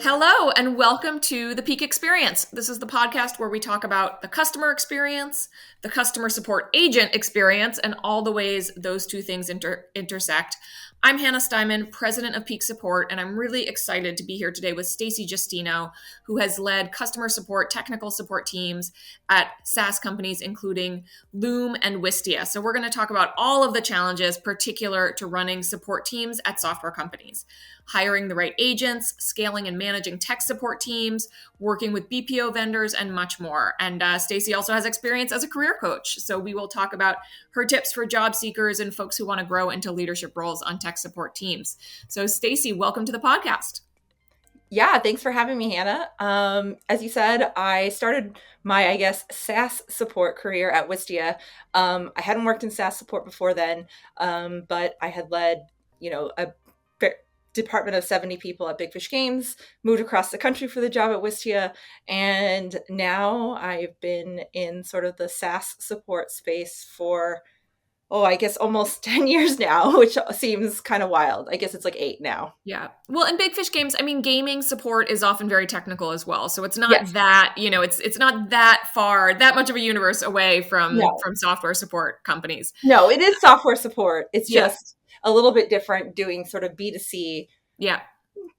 Hello, and welcome to the Peak Experience. This is the podcast where we talk about the customer experience, the customer support agent experience, and all the ways those two things intersect. I'm Hannah Steiman, president of Peak Support, and I'm really excited to be here today with Stacy Justino, who has led customer support, technical support teams at SaaS companies, including Loom and Wistia. So we're going to talk about all of the challenges particular to running support teams at software companies. Hiring the right agents, scaling and managing tech support teams, working with BPO vendors, and much more. And Stacy also has experience as a career coach. So we will talk about her tips for job seekers and folks who want to grow into leadership roles on tech support teams. So Stacy, welcome to the podcast. Yeah, thanks for having me, Hannah. As you said, I started my, SaaS support career at Wistia. I hadn't worked in SaaS support before then, but I had led, a department of 70 people at Big Fish Games, moved across the country for the job at Wistia, and now I've been in sort of the SaaS support space for almost 10 years now, which seems kind of wild. I guess it's like 8 now. Yeah. Well, in Big Fish Games, gaming support is often very technical as well. So it's not Yes. that, it's not that far, that much of a universe away from software support companies. No, it is software support. It's Yeah. just a little bit different doing sort of B2C. Yeah.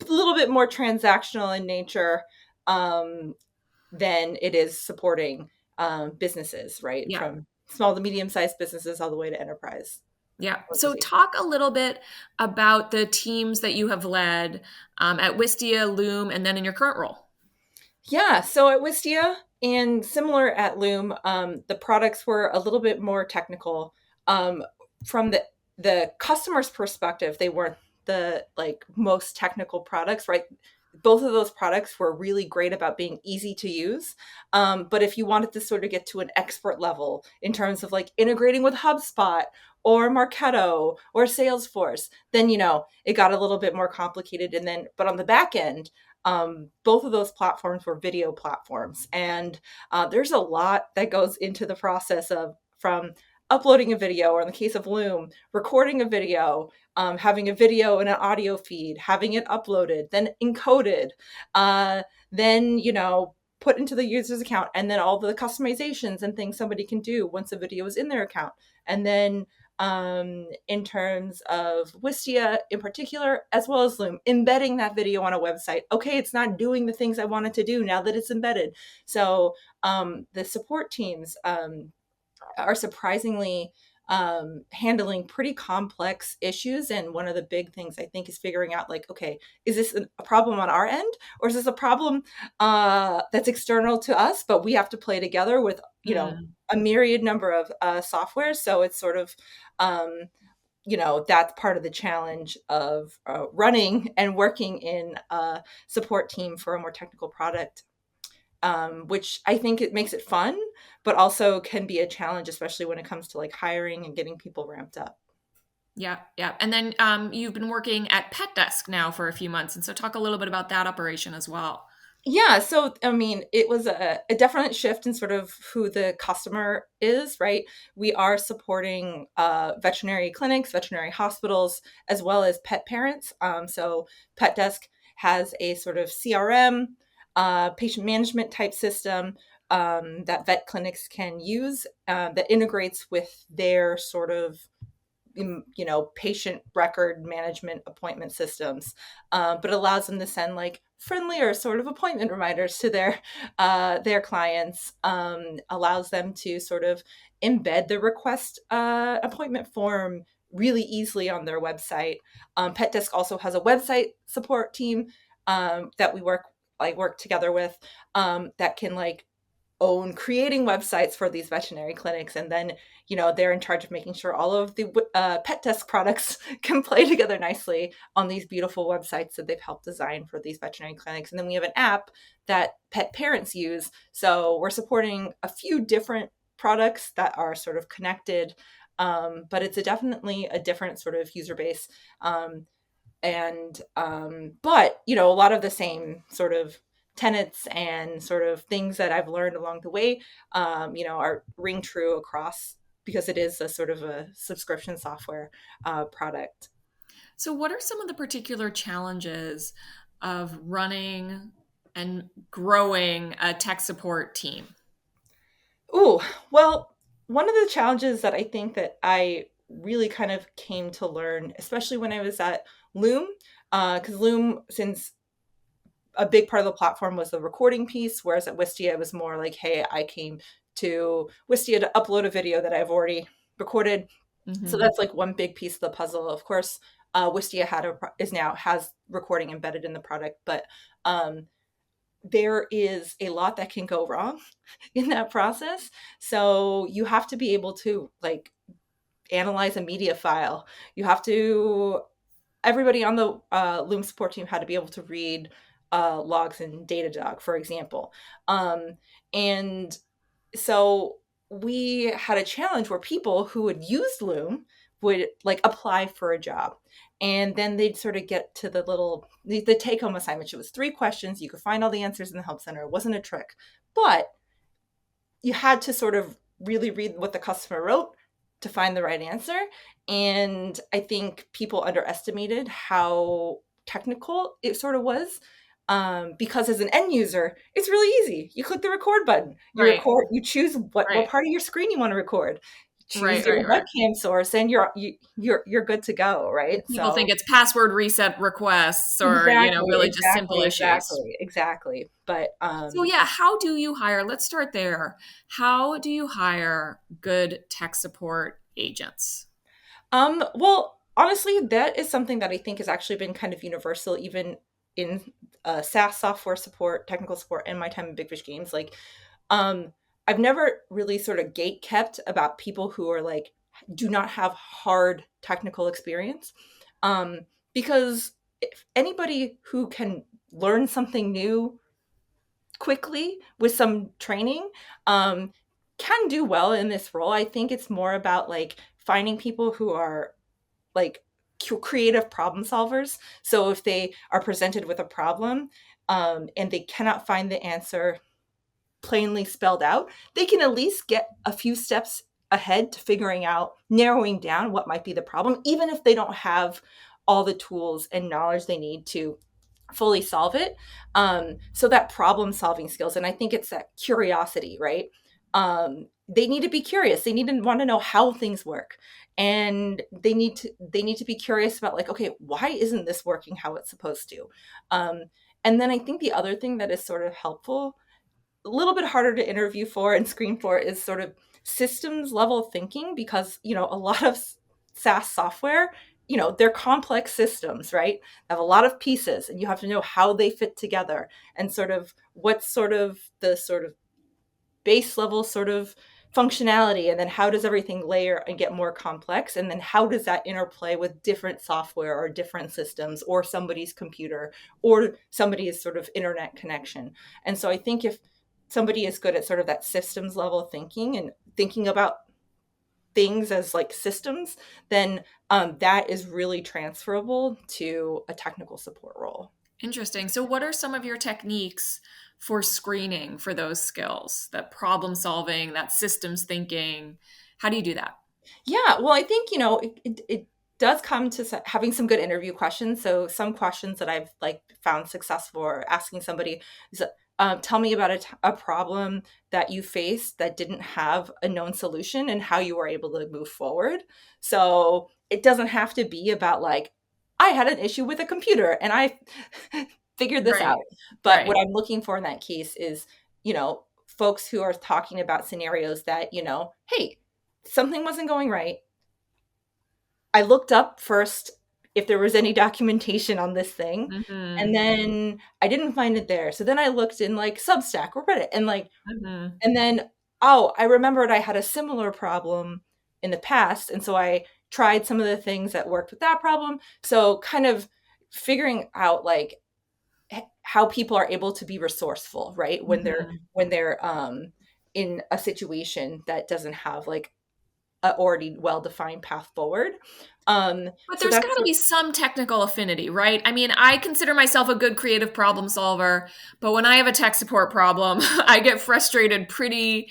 A little bit more transactional in nature than it is supporting businesses, right? Yeah. From small to medium-sized businesses all the way to enterprise. Yeah. So talk a little bit about the teams that you have led at Wistia, Loom, and then in your current role. Yeah. So at Wistia and similar at Loom, the products were a little bit more technical. From the customer's perspective, they weren't the most technical products, right? Both of those products were really great about being easy to use. But if you wanted to sort of get to an expert level in terms of integrating with HubSpot or Marketo or Salesforce, then, it got a little bit more complicated. But on the back end, both of those platforms were video platforms. And there's a lot that goes into the process from uploading a video, or in the case of Loom, recording a video, having a video and an audio feed, having it uploaded, then encoded, then, put into the user's account, and then all the customizations and things somebody can do once a video is in their account. And then in terms of Wistia in particular, as well as Loom, embedding that video on a website. Okay, it's not doing the things I want it to do now that it's embedded. So the support teams are surprisingly handling pretty complex issues. And one of the big things I think is figuring out okay, is this a problem on our end, or is this a problem that's external to us, but we have to play together with, a myriad number of software. So it's sort of, that's part of the challenge of running and working in a support team for a more technical product. Which I think it makes it fun, but also can be a challenge, especially when it comes to hiring and getting people ramped up. Yeah. Yeah. And then you've been working at PetDesk now for a few months. And so talk a little bit about that operation as well. Yeah. So, it was a definite shift in sort of who the customer is, right? We are supporting veterinary clinics, veterinary hospitals, as well as pet parents. So PetDesk has a sort of CRM, patient management type system that vet clinics can use that integrates with their sort of patient record management appointment systems, but allows them to send friendlier sort of appointment reminders to their clients, allows them to sort of embed the request appointment form really easily on their website. PetDesk also has a website support team that we work together with that can own creating websites for these veterinary clinics. And then, they're in charge of making sure all of the PetDesk products can play together nicely on these beautiful websites that they've helped design for these veterinary clinics. And then we have an app that pet parents use. So we're supporting a few different products that are sort of connected, but it's definitely a different sort of user base. But a lot of the same sort of tenets and sort of things that I've learned along the way, are ring true across, because it is a sort of a subscription software product. So what are some of the particular challenges of running and growing a tech support team? Ooh, well, one of the challenges that I think that I really kind of came to learn, especially when I was at Loom, because Loom, since a big part of the platform was the recording piece, whereas at Wistia it was more like, hey, I came to Wistia to upload a video that I've already recorded. So Mm-hmm. that's like one big piece of the puzzle. Of course, Wistia is now has recording embedded in the product, but um, there is a lot that can go wrong in that process. So you have to be able to like analyze a media file. You have to Everybody on the Loom support team had to be able to read logs in Datadog, for example. And so we had a challenge where people who had used Loom would like apply for a job. And then they'd sort of get to the take home assignment. It was 3 questions. You could find all the answers in the help center. It wasn't a trick. But you had to sort of really read what the customer wrote to find the right answer. And I think people underestimated how technical it sort of was. Because as an end user, it's really easy. You click the record button. Right, You choose what right, part of your screen you want to record. Choose right, your right, right. webcam source, and you're good to go, right? People think So it's password reset requests or, exactly, really just simple exactly, issues. exactly, exactly. But So yeah, how do you hire? Let's start there. How do you hire good tech support agents? Well, honestly, that is something that I think has actually been kind of universal, even in SaaS software support, technical support, and my time in Big Fish Games. Like, um, I've never really sort of gate kept about people who are like do not have hard technical experience, um, because if anybody who can learn something new quickly with some training, um, can do well in this role. I think it's more about like finding people who are like creative problem solvers. So if they are presented with a problem, and they cannot find the answer plainly spelled out, they can at least get a few steps ahead to figuring out, narrowing down what might be the problem, even if they don't have all the tools and knowledge they need to fully solve it. So that problem solving skills, and I think it's that curiosity, right? They need to be curious. They need to want to know how things work, and they need to be curious about like, okay, why isn't this working how it's supposed to? Um, and then I think the other thing that is sort of helpful, a little bit harder to interview for and screen for, is sort of systems level thinking, because a lot of SaaS software, they're complex systems, right? They have a lot of pieces, and you have to know how they fit together, and sort of what's sort of the sort of base level sort of functionality, and then how does everything layer and get more complex, and then how does that interplay with different software or different systems or somebody's computer or somebody's sort of internet connection. And so I think if somebody is good at sort of that systems level thinking and thinking about things as like systems, then that is really transferable to a technical support role. Interesting. So what are some of your techniques for screening for those skills? That problem solving, that systems thinking. How do you do that? Yeah, well, I think, it does come to having some good interview questions. So some questions that I've like found successful or asking somebody is, tell me about a problem that you faced that didn't have a known solution and how you were able to move forward. So it doesn't have to be about like, I had an issue with a computer and I figured this Right. out. But Right. what I'm looking for in that case is, folks who are talking about scenarios that, hey, something wasn't going right. I looked up first if there was any documentation on this thing, and Mhm. then I didn't find it there. So then I looked in like Substack or Reddit, and like, Mhm. and then, oh, I remembered I had a similar problem in the past, and so I tried some of the things that worked with that problem. So kind of figuring out like how people are able to be resourceful, right? When they're Mhm. in a situation that doesn't have like already well-defined path forward. But So there's that's got to be some technical affinity, right? I mean, I consider myself a good creative problem solver, but when I have a tech support problem, I get frustrated pretty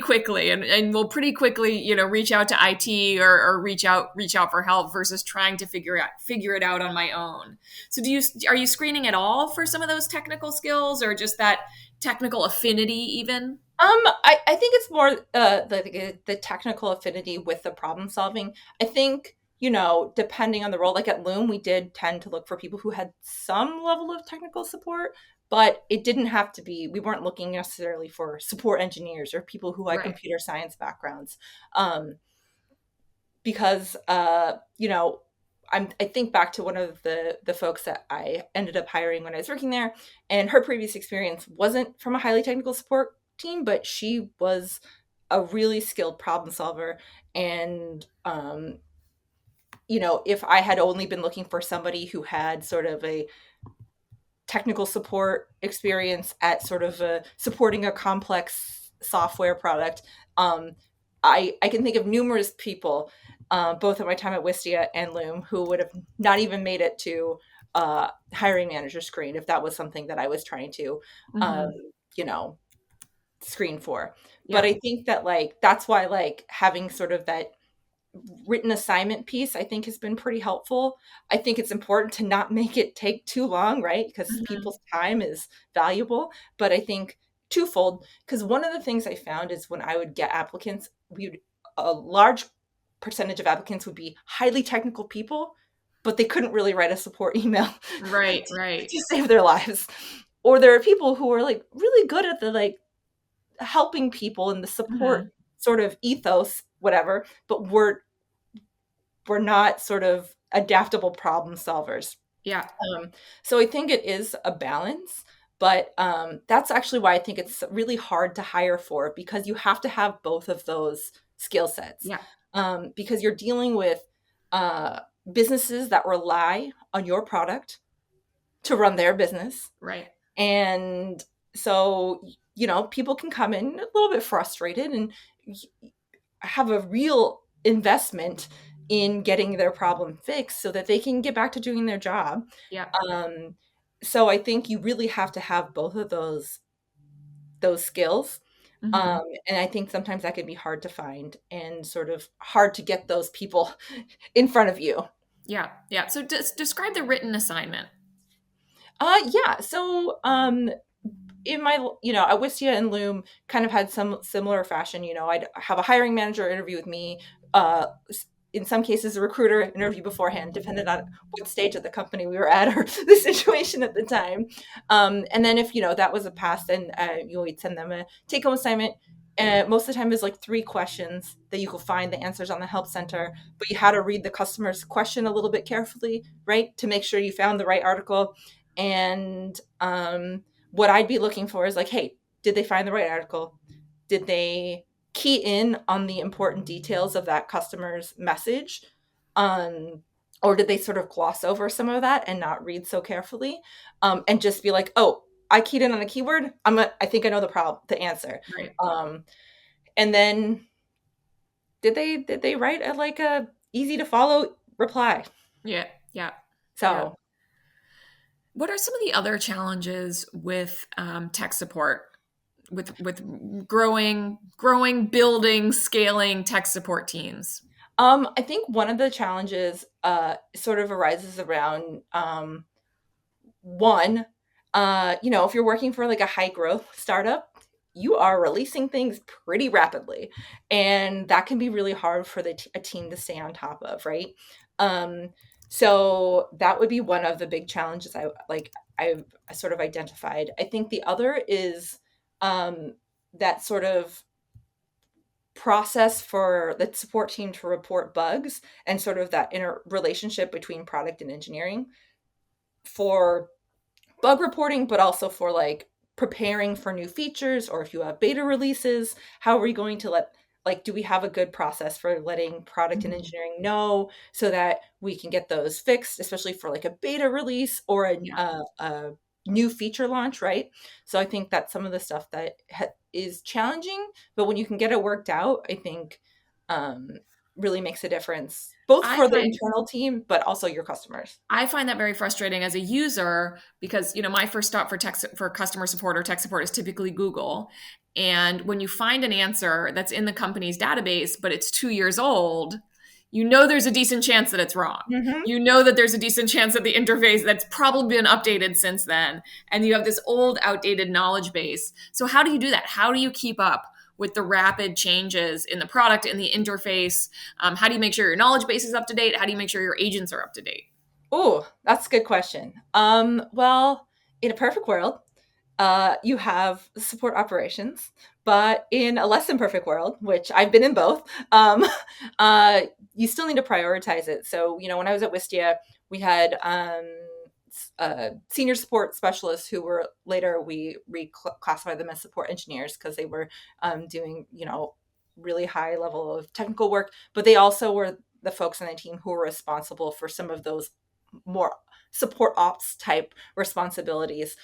quickly, and will pretty quickly, reach out to IT, or reach out for help versus trying to figure it out on my own. So are you screening at all for some of those technical skills, or just that technical affinity even? I think it's more the technical affinity with the problem solving. I think, depending on the role, like at Loom, we did tend to look for people who had some level of technical support, but it didn't have to be, we weren't looking necessarily for support engineers or people who had Right. computer science backgrounds. Um, because I think back to one of the folks that I ended up hiring when I was working there, and her previous experience wasn't from a highly technical support team, but she was a really skilled problem solver. And if I had only been looking for somebody who had sort of a technical support experience at sort of supporting a complex software product, um, I can think of numerous people, both at my time at Wistia and Loom, who would have not even made it to hiring manager screen if that was something that I was trying to, um, Hmm. you know, screen for. But Yeah. I think that that's why having sort of that written assignment piece, I think, has been pretty helpful. I think it's important to not make it take too long, right? Because Hmm. people's time is valuable. But I think twofold, because one of the things I found is when I would get applicants, a large percentage of applicants would be highly technical people, but they couldn't really write a support email Right. Right. to save their lives. Or there are people who are really good at the helping people in the support Hmm. sort of ethos, whatever, but we're not sort of adaptable problem solvers. Yeah. Um, so I think it is a balance, but that's actually why I think it's really hard to hire for, because you have to have both of those skill sets, Yeah. because you're dealing with uh, businesses that rely on your product to run their business. Right. And so, people can come in a little bit frustrated and have a real investment in getting their problem fixed so that they can get back to doing their job. Yeah. Um, so I think you really have to have both of those skills. Hmm. And I think sometimes that can be hard to find and sort of hard to get those people in front of you. Yeah. Yeah. So describe the written assignment. Yeah. So in my, Awistia and Loom kind of had some similar fashion. I'd have a hiring manager interview with me. Uh, in some cases, a recruiter interview beforehand, depending on what stage of the company we were at or the situation at the time. And then if that was a pass, then we'd send them a take-home assignment. Most of the time, is like 3 questions that you could find the answers on the help center, but you had to read the customer's question a little bit carefully, right, to make sure you found the right article. And what I'd be looking for is hey, did they find the right article? Did they key in on the important details of that customer's message? Um, or did they sort of gloss over some of that and not read so carefully? And just be like, oh, I keyed in on a keyword. I think I know the answer. Right. Um, and then did they write a easy to follow reply? Yeah. Yeah. Yeah. So What are some of the other challenges with tech support, with growing, building, scaling tech support teams? I think one of the challenges sort of arises around one, if you're working for a high growth startup, you are releasing things pretty rapidly, and that can be really hard for a team to stay on top of, right? Um, so that would be one of the big challenges I've sort of identified. I think the other is that sort of process for the support team to report bugs and sort of that inner relationship between product and engineering for bug reporting, but also for preparing for new features, or if you have beta releases, how are we going to do we have a good process for letting product and Mhm. engineering know so that we can get those fixed, especially for a beta release or Yeah. a new feature launch, right? So I think that's some of the stuff that is challenging, but when you can get it worked out, I think um, really makes a difference, both I for the find internal team, but also your customers. I find that very frustrating as a user because my first stop for customer support or tech support is typically Google. And when you find an answer that's in the company's database, but it's 2 years old, there's a decent chance that it's wrong. Mm-hmm. That there's a decent chance that the interface that's probably been updated since then, and you have this old, outdated knowledge base. So how do you do that? How do you keep up with the rapid changes in the product, in the interface? How do you make sure your knowledge base is up to date? How do you make sure your agents are up to date? Oh, that's a good question. Well, in a perfect world, you have support operations, but in a less than perfect world, which I've been in both, uh, you still need to prioritize it. So, when I was at Wistia, we had senior support specialists who were later we reclassified them as support engineers because they were doing, really high level of technical work, but they also were the folks on the team who were responsible for some of those more support ops type responsibilities,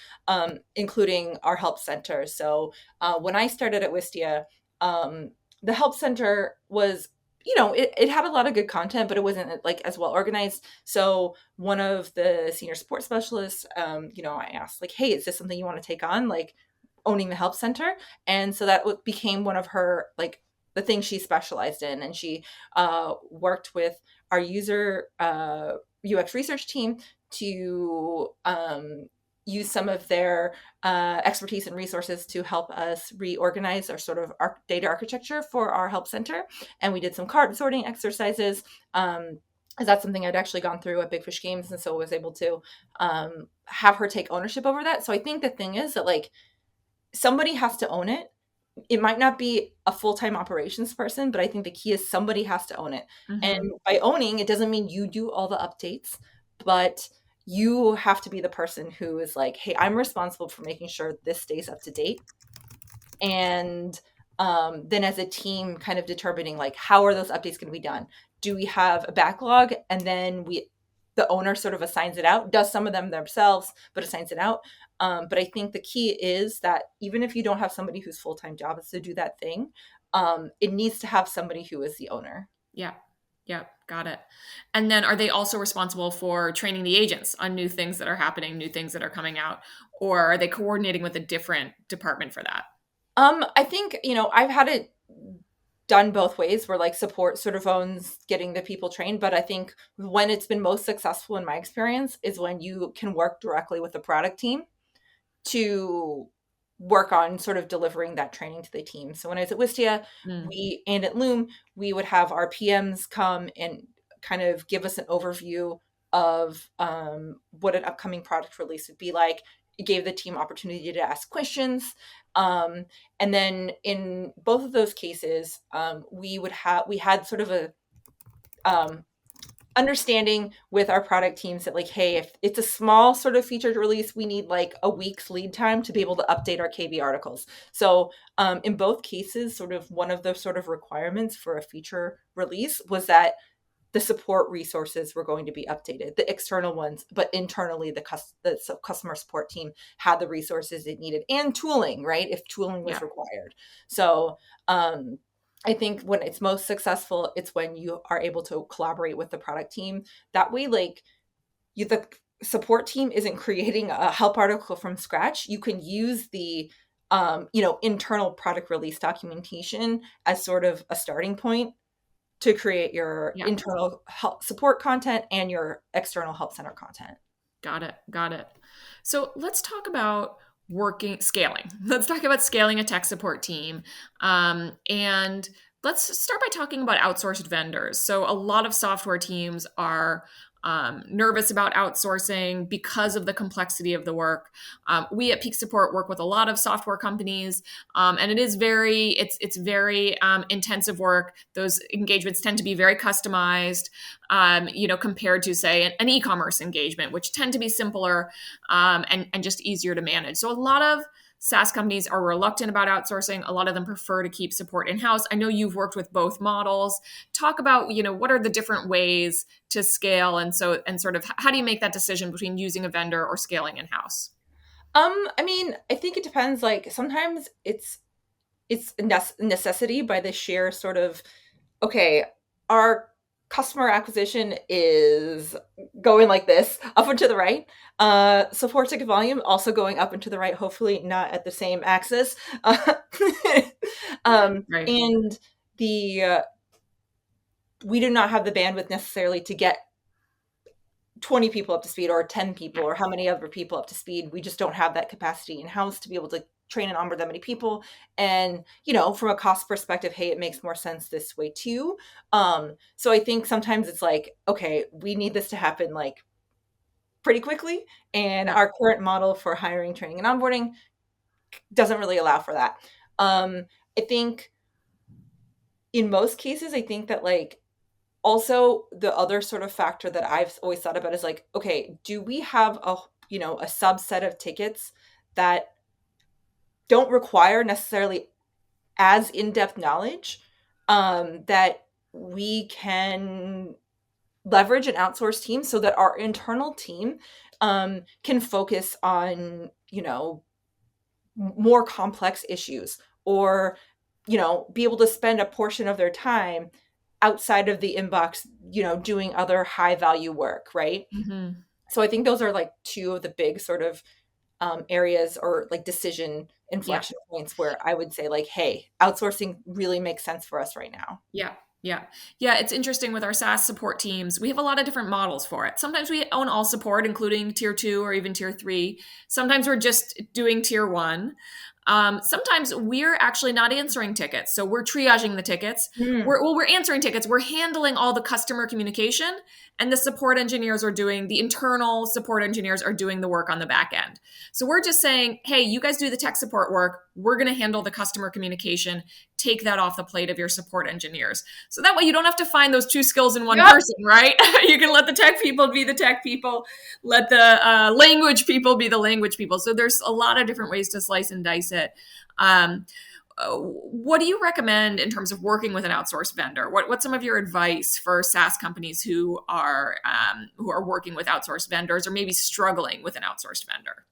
including our help center. So when I started at Wistia, the help center was, it had a lot of good content, but it wasn't like as well organized. So one of the senior support specialists, I asked like, hey, is this something you want to take on? Like owning the help center. And so that became one of her, like the things she specialized in. And she worked with our user UX research team to use some of their expertise and resources to help us reorganize our sort of data architecture for our help center. And we did some card sorting exercises. Is that something I'd actually gone through at Big Fish Games, and so was able to have her take ownership over that. So I think the thing is that like somebody has to own it. It might not be a full-time operations person, but I think the key is somebody has to own it. And Mm-hmm. by owning, it doesn't mean you do all the updates, but you have to be the person who is like, hey, I'm responsible for making sure this stays up to date. And then as a team kind of determining like, how are those updates going to be done? Do we have a backlog? And then the owner sort of assigns it out, does some of them themselves, but assigns it out. But I think the key is that even if you don't have somebody whose full-time job is to do that thing, it needs to have somebody who is the owner. Yeah. Yeah. Got it. And then are they also responsible for training the agents on new things that are happening, new things that are coming out? Or are they coordinating with a different department for that? I think, I've had it done both ways where like support sort of owns getting the people trained. But I think when it's been most successful in my experience is when you can work directly with the product team to work on sort of delivering that training to the team. So when I was at Wistia, Mm. and at Loom, we would have our PMs come and kind of give us an overview of what an upcoming product release would be like. It gave the team opportunity to ask questions. And then in both of those cases, we had sort of a um, understanding with our product teams that like, hey, if it's a small sort of featured release, we need like a week's lead time to be able to update our KB articles. So in both cases, sort of one of the sort of requirements for a feature release was that the support resources were going to be updated, the external ones, but internally the customer support team had the resources it needed and tooling, right? If tooling was Yeah. required. So I think when it's most successful, it's when you are able to collaborate with the product team. That way, like the support team isn't creating a help article from scratch. You can use the internal product release documentation as sort of a starting point to create your Yeah. internal help support content and your external help center content. Got it. Got it. So let's talk about scaling. Let's talk about scaling a tech support team. And let's start by talking about outsourced vendors. So a lot of software teams are nervous about outsourcing because of the complexity of the work. We at Peak Support work with a lot of software companies, and it's very intensive work. Those engagements tend to be very customized, compared to say an e-commerce engagement, which tend to be simpler and just easier to manage. So a lot of SaaS companies are reluctant about outsourcing. A lot of them prefer to keep support in-house. I know you've worked with both models. Talk about, what are the different ways to scale, and sort of how do you make that decision between using a vendor or scaling in-house? I mean, I think it depends. Like sometimes it's a necessity by the sheer sort of okay, our customer acquisition is going like this, up and to the right. Support ticket volume also going up and to the right, hopefully not at the same axis. Right. And the we do not have the bandwidth necessarily to get 20 people up to speed or 10 people Yeah. or how many other people up to speed. We just don't have that capacity in house to be able to train and onboard that many people. And, from a cost perspective, hey, it makes more sense this way too. So I think sometimes it's like, okay, we need this to happen like pretty quickly. And Yeah. our current model for hiring, training, and onboarding doesn't really allow for that. I think in most cases, I think that like also the other sort of factor that I've always thought about is like, okay, do we have a subset of tickets that don't require necessarily as in-depth knowledge, that we can leverage an outsourced team so that our internal team can focus on more complex issues, or be able to spend a portion of their time outside of the inbox, doing other high value work, right? Hmm. So I think those are like two of the big sort of areas or like decision Yeah. inflection points where I would say like, hey, outsourcing really makes sense for us right now. Yeah. Yeah. Yeah. It's interesting with our SaaS support teams. We have a lot of different models for it. Sometimes we own all support, including tier two or even tier three. Sometimes we're just doing tier one. Sometimes we're actually not answering tickets. So we're triaging the tickets. Mm. We're answering tickets. We're handling all the customer communication, and the support engineers are doing the internal support engineers are doing the work on the back end. So we're just saying, hey, you guys do the tech support work. We're going to handle the customer communication. Take that off the plate of your support engineers. So that way you don't have to find those two skills in one Yep. person, right? You can let the tech people be the tech people, let the language people be the language people. So there's a lot of different ways to slice and dice it. Um, what do you recommend in terms of working with an outsourced vendor? What's some of your advice for SaaS companies who are working with outsourced vendors or maybe struggling with an outsourced vendor?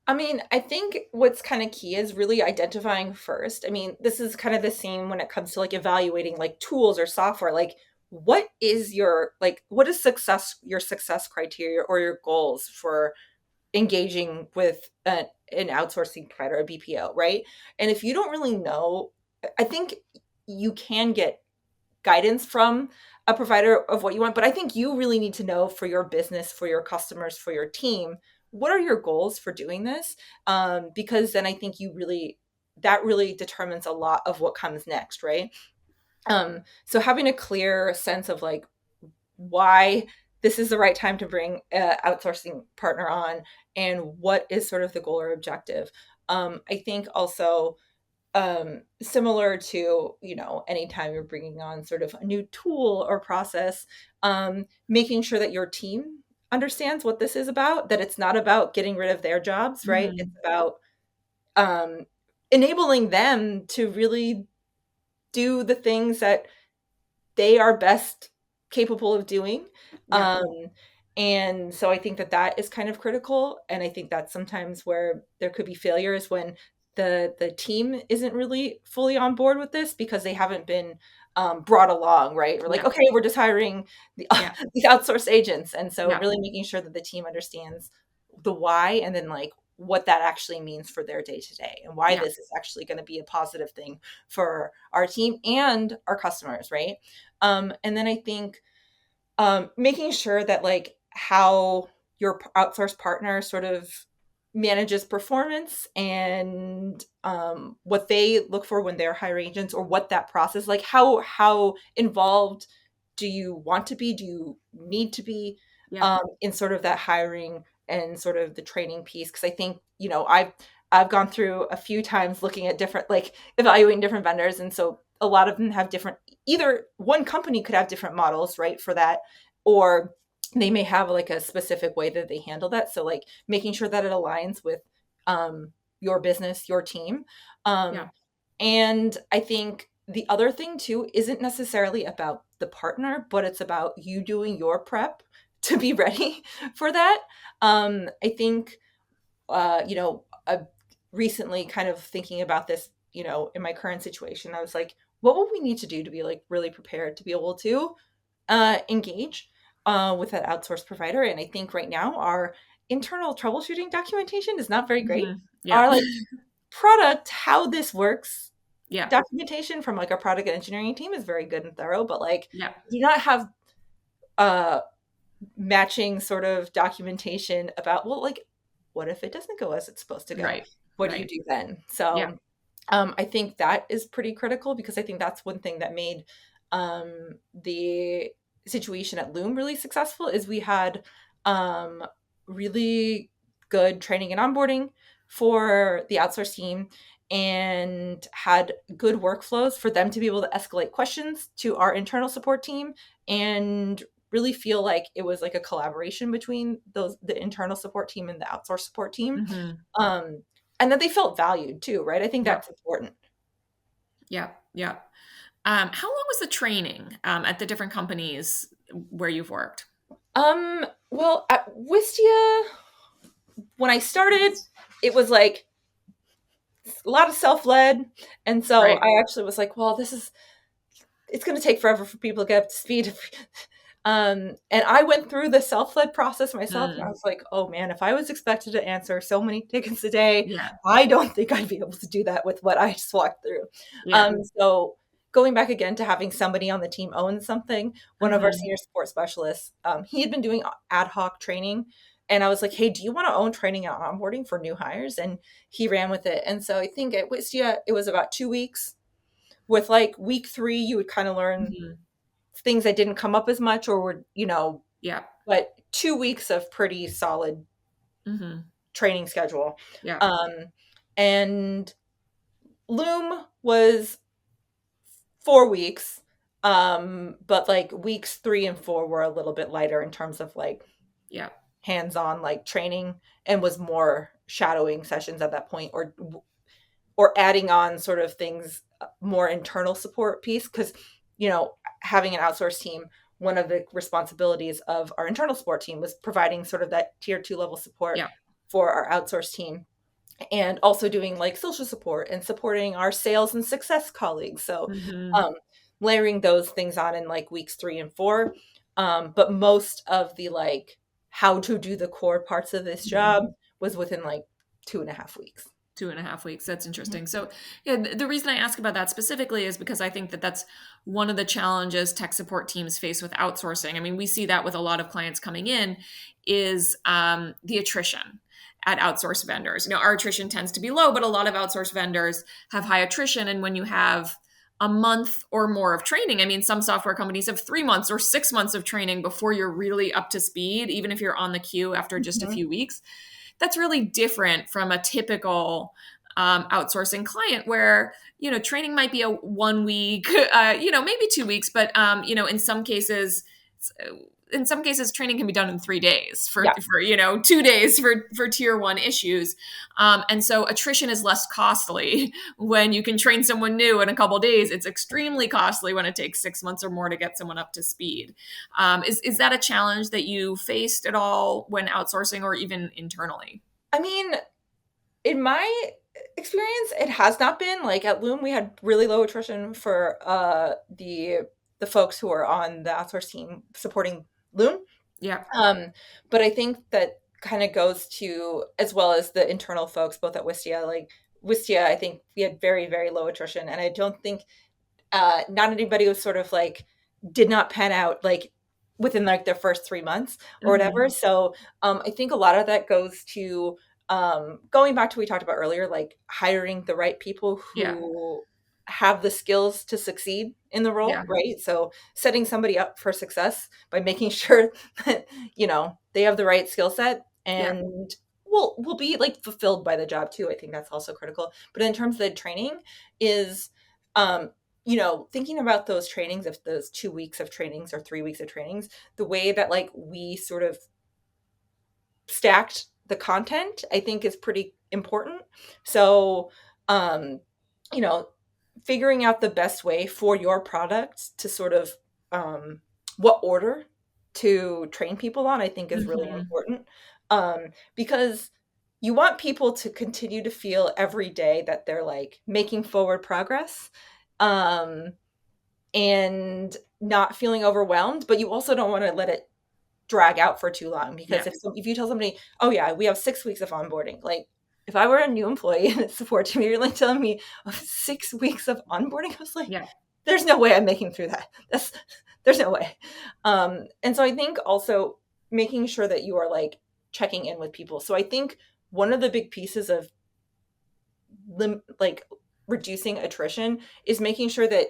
I mean, I think what's kind of key is really identifying first. I mean, this is kind of the same when it comes to like evaluating like tools or software. Like, what is your success criteria or your goals for engaging with an outsourcing provider, a BPO, right? And if you don't really know, I think you can get guidance from a provider of what you want, but I think you really need to know for your business, for your customers, for your team, what are your goals for doing this? Because then I think that really determines a lot of what comes next, right? So having a clear sense of like why this is the right time to bring an outsourcing partner on and what is sort of the goal or objective. I think also similar to anytime you're bringing on sort of a new tool or process, making sure that your team understands what this is about, that it's not about getting rid of their jobs, right? It's Mhm. about um, enabling them to really do the things that they are best capable of doing. Yeah. Um, and so I think that that is kind of critical. And I think that's sometimes where there could be failures when the team isn't really fully on board with this because they haven't been brought along, right? We're like, Yeah. okay, we're just hiring the, Yeah. these outsourced agents. And so Yeah. really making sure that the team understands the why and then like what that actually means for their day to day and why Yeah. this is actually going to be a positive thing for our team and our customers, right? And then I think making sure that like how your outsourced partner sort of manages performance and what they look for when they're hiring agents or what that process like how involved do you want to be, do you need to be Yeah. in sort of that hiring and sort of the training piece, because I think I've gone through a few times looking at different like evaluating different vendors, and so a lot of them have different, either one company could have different models, right, for that, or they may have like a specific way that they handle that. So like making sure that it aligns with your business, your team. Yeah. And I think the other thing too isn't necessarily about the partner, but it's about you doing your prep to be ready for that. I think, recently kind of thinking about this, in my current situation, I was like, what will we need to do to be like really prepared to be able to engage with that outsourced provider? And I think right now our internal troubleshooting documentation is not very great. Yeah. Our like product, how this works Yeah. documentation from like our product and engineering team is very good and thorough, but like Yeah. do not have uh matching sort of documentation about, well, like, what if it doesn't go as it's supposed to go? Right. What do you Right. do then? Yeah. So I think that is pretty critical because I think that's one thing that made the situation at Loom really successful is we had um, really good training and onboarding for the outsource team and had good workflows for them to be able to escalate questions to our internal support team and really feel like it was like a collaboration between the internal support team and the outsource support team. Hmm. Um, and that they felt valued too, right? I think Yep. that's important. Yeah. Yeah. How long was the training at the different companies where you've worked? Well, at Wistia, when I started, it was like a lot of self-led. And so Right. I actually was like, well, it's going to take forever for people to get up to speed. And I went through the self-led process myself and I Mm. was like, oh man, if I was expected to answer so many tickets a day, Yeah. I don't think I'd be able to do that with what I just walked through. Yeah. So going back again to having somebody on the team own something, one of our Hmm. senior support specialists, he had been doing ad hoc training. And I was like, hey, do you want to own training and onboarding for new hires? And he ran with it. And so I think at Wistia, it was about 2 weeks. With like week 3, you would kind of learn Hmm. things that didn't come up as much or were, Yeah. but 2 weeks of pretty solid Hmm. training schedule. Yeah. Um, and Loom was 4 weeks. But like weeks 3 and 4 were a little bit lighter in terms of like Yeah. hands-on like training and was more shadowing sessions at that point or adding on sort of things more internal support piece because having an outsourced team, one of the responsibilities of our internal support team was providing sort of that tier 2 level support Yeah. for our outsourced team and also doing like social support and supporting our sales and success colleagues. So Hmm. um, layering those things on in like weeks 3 and 4. But most of the like how to do the core parts of this Hmm. job was within like 2.5 weeks. 2.5 weeks. That's Mhm. interesting. So, yeah, the reason I ask about that specifically is because I think that that's one of the challenges tech support teams face with outsourcing. I mean, we see that with a lot of clients coming in is the attrition at outsourced vendors. Our attrition tends to be low, but a lot of outsourced vendors have high attrition. And when you have a month or more of training, I mean, some software companies have 3 months or 6 months of training before you're really up to speed, even if you're on the queue after just a Mhm. few weeks. That's really different from a typical outsourcing client where training might be a 1 week, maybe 2 weeks, but in some cases training can be done in 3 days Yeah. for 2 days for tier 1 issues, and so attrition is less costly when you can train someone new in a couple days. It's extremely costly when it takes 6 months or more to get someone up to speed. Is that a challenge that you faced at all when outsourcing or even internally? I mean, in my experience, it has not been like at Loom. We had really low attrition for the folks who are on the outsource team supporting Loom. Yeah. Um, but I think that kind of goes to as well as the internal folks, both at Wistia. Like Wistia, I think we had very very low attrition, and I don't think not anybody was sort of like did not pan out like within like their first 3 months or whatever. Hmm. So I think a lot of that goes to going back to what we talked about earlier, like hiring the right people Yeah. who have the skills to succeed in the role, Yeah. right? So setting somebody up for success by making sure that they have the right skill set Yeah. and will be like fulfilled by the job too. I think that's also critical. But in terms of the training is um thinking about those trainings, if those 2 weeks of trainings or 3 weeks of trainings, the way that like we sort of stacked the content, I think is pretty important. So, um, you know, figuring out the best way for your product to sort of what order to train people on, I think is really Hmm. important. Because you want people to continue to feel every day that they're like making forward progress um, and not feeling overwhelmed, but you also don't want to let it drag out for too long, because Yeah. if you tell somebody, oh yeah, we have 6 weeks of onboarding, like if I were a new employee in a support team, you're like telling me 6 weeks of onboarding, I was like, Yeah. there's no way I'm making through that. There's no way. And so I think also making sure that you are like checking in with people. So I think one of the big pieces of like reducing attrition is making sure that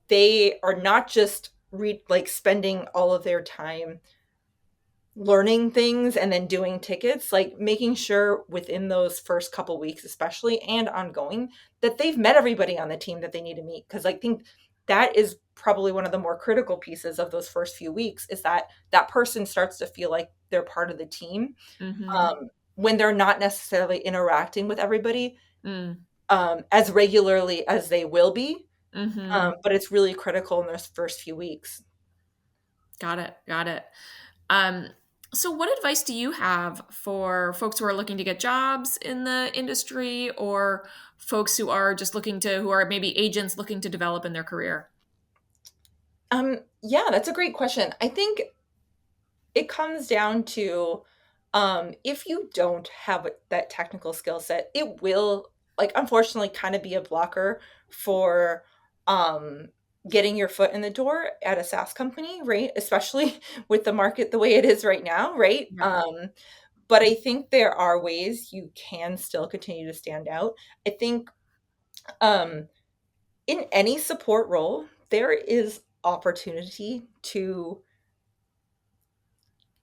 they are not just like spending all of their time learning things and then doing tickets, like making sure within those first couple weeks especially and ongoing that they've met everybody on the team that they need to meet, because I think that is probably one of the more critical pieces of those first few weeks, is that that person starts to feel like they're part of the team, Mm-hmm. when they're not necessarily interacting with everybody Mm. as regularly as they will be, Mm-hmm. but it's really critical in those first few weeks. Got it. Got it. Um, so, what advice do you have for folks who are looking to get jobs in the industry, or folks who are just who are maybe agents looking to develop in their career? Yeah, that's a great question. I think it comes down to, if you don't have that technical skill set, it will, like, unfortunately kind of be a blocker for um, getting your foot in the door at a SaaS company, right? Especially with the market the way it is right now, right? Yeah. But I think there are ways you can still continue to stand out. I think, um, in any support role, there is opportunity to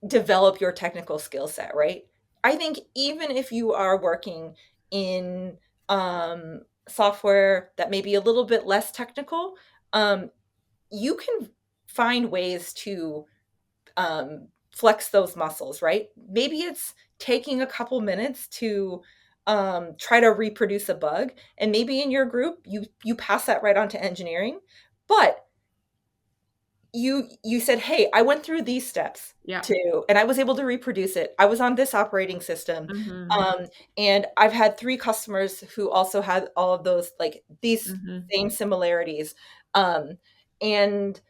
develop your technical skill set, right? I think even if you are working in software that may be a little bit less technical, um, you can find ways to flex those muscles, right? Maybe it's taking a couple minutes to try to reproduce a bug, and maybe in your group you pass that right on to engineering, but you said, "Hey, I went through these steps Yeah. too, and I was able to reproduce it. I was on this operating system, Mm-hmm. and I've had 3 customers who also had all of those, like, these Mm-hmm. same similarities." And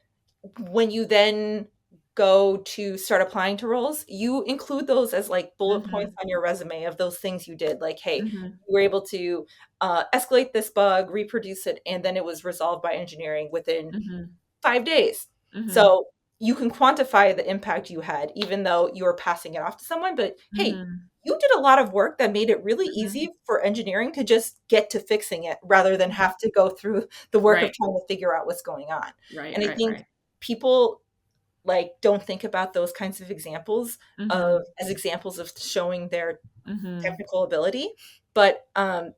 when you then go to start applying to roles, you include those as, like, bullet points Mm-hmm. on your resume of those things you did, like, "Hey, Mm-hmm. we were able to, escalate this bug, reproduce it, and then it was resolved by engineering within Mm-hmm. 5 days." Mm-hmm. So, you can quantify the impact you had even though you were passing it off to someone, but, "Hey, Mm-hmm. you did a lot of work that made it really Mm-hmm. easy for engineering to just get to fixing it rather than have to go through the work of Right. trying to figure out what's going on." Right. And I Right. think Right. people, like, don't think about those kinds of examples Mm-hmm. as examples of showing their Mm-hmm. technical ability, but,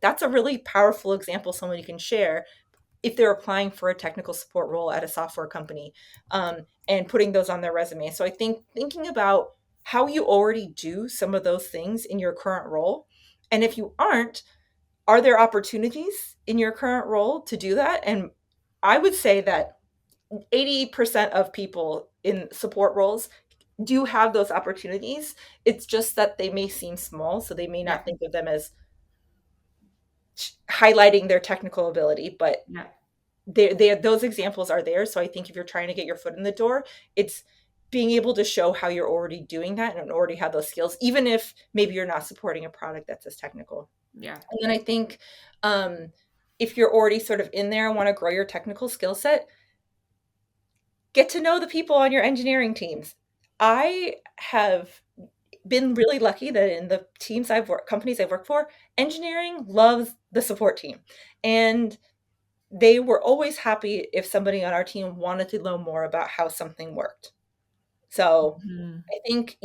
that's a really powerful example someone can share if they're applying for a technical support role at a software company, and putting those on their resume. So I think thinking about how you already do some of those things in your current role, and if you aren't, are there opportunities in your current role to do that? And I would say that 80% of people in support roles do have those opportunities. It's just that they may seem small, so they may Yeah. not think of them as highlighting their technical ability, but Yeah. those examples are there. So I think if you're trying to get your foot in the door, it's being able to show how you're already doing that and already have those skills, even if maybe you're not supporting a product that's as technical. Yeah. And then I think, um, if you're already sort of in there and want to grow your technical skill set, get to know the people on your engineering teams. I have been really lucky that in the teams I've worked, companies I've worked for, engineering loves the support team. And they were always happy if somebody on our team wanted to know more about how something worked. So Mm-hmm. I think,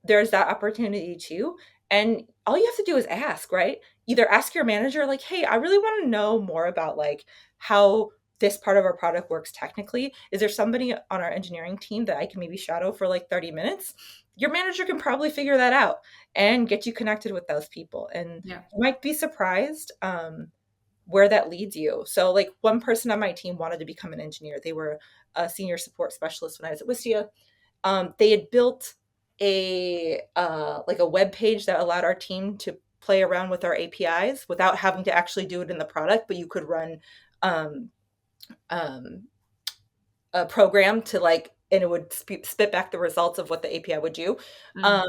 there's that opportunity too. And all you have to do is ask, right? Either ask your manager, like, hey, I really want to know more about, like, how this part of our product works technically. Is there somebody on our engineering team that I can maybe shadow for like 30 minutes? Your manager can probably figure that out and get you connected with those people. And Yeah. you might be surprised, where that leads you. So, like, one person on my team wanted to become an engineer. They were a senior support specialist when I was at Wistia. They had built a like a web page that allowed our team to play around with our APIs without having to actually do it in the product, but you could run um, a program to like, and it would spit back the results of what the API would do. Mm. Um,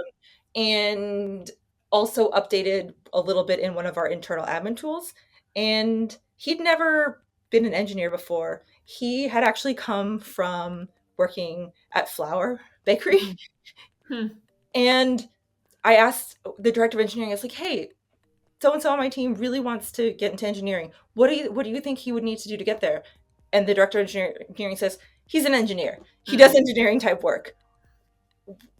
and also updated a little bit in one of our internal admin tools. And he'd never been an engineer before. He had actually come from working at Flour Bakery. Mm. Hmm. And I asked the director of engineering, I was like, hey, so and so on my team really wants to get into engineering. What do you think he would need to do to get there? And the director of engineering says, he's an engineer. He does Mm. engineering type work.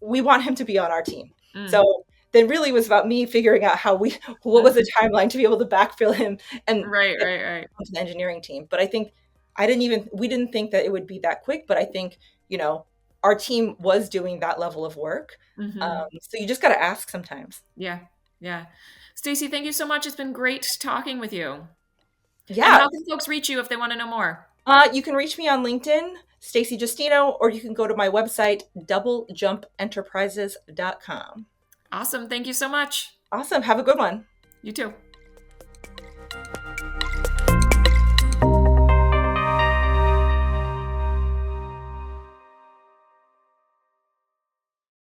We want him to be on our team. Mm. So then really was about me figuring out what was Mm. the timeline to be able to backfill him and Right, get right, right. onto the engineering team. But I think we didn't think that it would be that quick, but I think, our team was doing that level of work. Hmm. So you just got to ask sometimes. Yeah, yeah. Stacy, thank you so much. It's been great talking with you. And Yeah. how can folks reach you if they want to know more? You can reach me on LinkedIn, Stacy Justino, or you can go to my website, doublejumpenterprises.com. Awesome. Thank you so much. Awesome. Have a good one. You too.